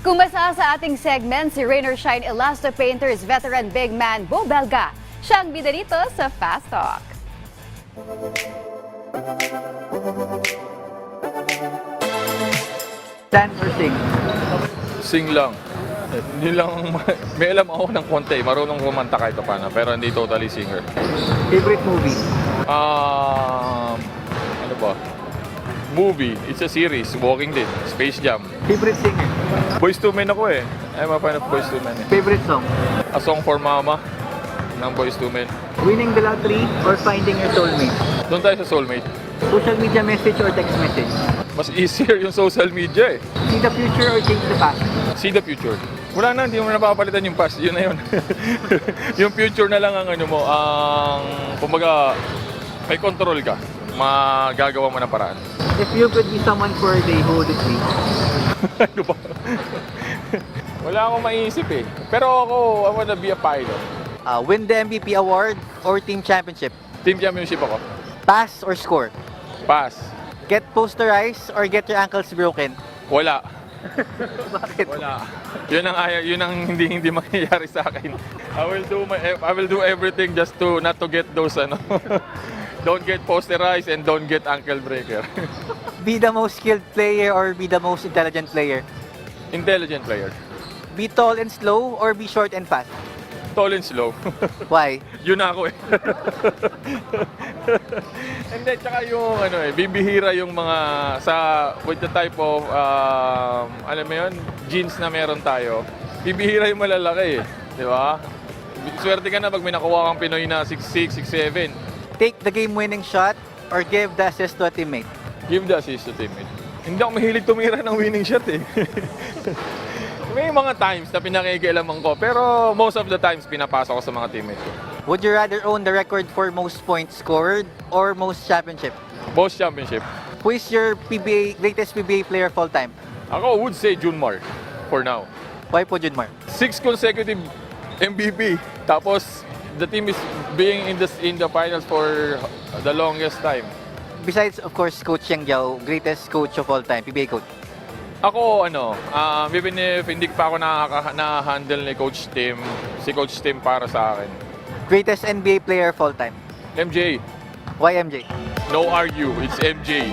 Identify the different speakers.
Speaker 1: Kumasa sa ating segment si Rain or Shine Elasto Painters veteran big man Beau Belga. Siya ang bida dito sa Fast Talk.
Speaker 2: Dance or sing?
Speaker 3: Sing lang. Hindi lang, may alam ako ng konti. Marunong kumanta kahit paano, pero hindi totally singer.
Speaker 2: Favorite movie?
Speaker 3: Ano ba? Movie. It's a series. Walking Dead. Space Jam.
Speaker 2: Favorite singer?
Speaker 3: Boys to Men ako eh. I'm a fan of Boys to Men eh.
Speaker 2: Favorite song?
Speaker 3: A Song for Mama ng Boys to Men.
Speaker 2: Winning the lottery or finding your soulmate?
Speaker 3: Doon tayo sa soulmate.
Speaker 2: Social media message or text message?
Speaker 3: Mas easier yung social media eh.
Speaker 2: See the future or change the past?
Speaker 3: See the future. Wala na, hindi mo napapalitan yung past. Yun na yun. Yung future na lang ang ano mo, ang kumbaga, may control ka. Magagawa mo ng paraan.
Speaker 2: If you could be someone for a day, who would it be?
Speaker 3: Ano ba? Wala akong maiisip eh. Pero ako, I wanna be a pilot.
Speaker 2: Win the MVP award or team championship?
Speaker 3: Team championship ako.
Speaker 2: Pass or score?
Speaker 3: Pass.
Speaker 2: Get posterized or get your ankles broken?
Speaker 3: Wala.
Speaker 2: Bakit?
Speaker 3: Wala. Yun ang hindi mangyayari sa akin. I will do everything just to not to get those ano. Don't get posterized and don't get ankle breaker.
Speaker 2: Be the most skilled player or be the most intelligent player?
Speaker 3: Intelligent player.
Speaker 2: Be tall and slow or be short and fast?
Speaker 3: Tall and slow.
Speaker 2: Why?
Speaker 3: Yun na ako eh. And then, tsaka yung ano eh, bibihira yung mga with the type of alam mo yun, jeans na meron tayo. Bibihira yung malalaki eh, di ba? Swerte ka na pag may nakuha kang Pinoy na 6'6", 6'7".
Speaker 2: Take the game-winning shot or give the assist to a teammate?
Speaker 3: Give the assist to teammate. Hindi ako mahilig tumira ng winning shot eh. May mga times na pinakikialaman ko, pero most of the times pinapasok ko sa mga teammates ko.
Speaker 2: Would you rather own the record for most points scored or most championship?
Speaker 3: Most championship.
Speaker 2: Who is your greatest PBA player of all time?
Speaker 3: Ako would say Junmar for now.
Speaker 2: Why po Junmar?
Speaker 3: 6 consecutive MVP. Tapos the team is being in the finals for the longest time.
Speaker 2: Besides, of course, Coach Yang Giao, greatest coach of all time, PBA coach.
Speaker 3: Ako, even if hindi pa ako na-handle ni Coach Tim, si Coach Tim para sa akin.
Speaker 2: Greatest NBA player of all time.
Speaker 3: MJ,
Speaker 2: Why MJ?
Speaker 3: no argue, it's MJ.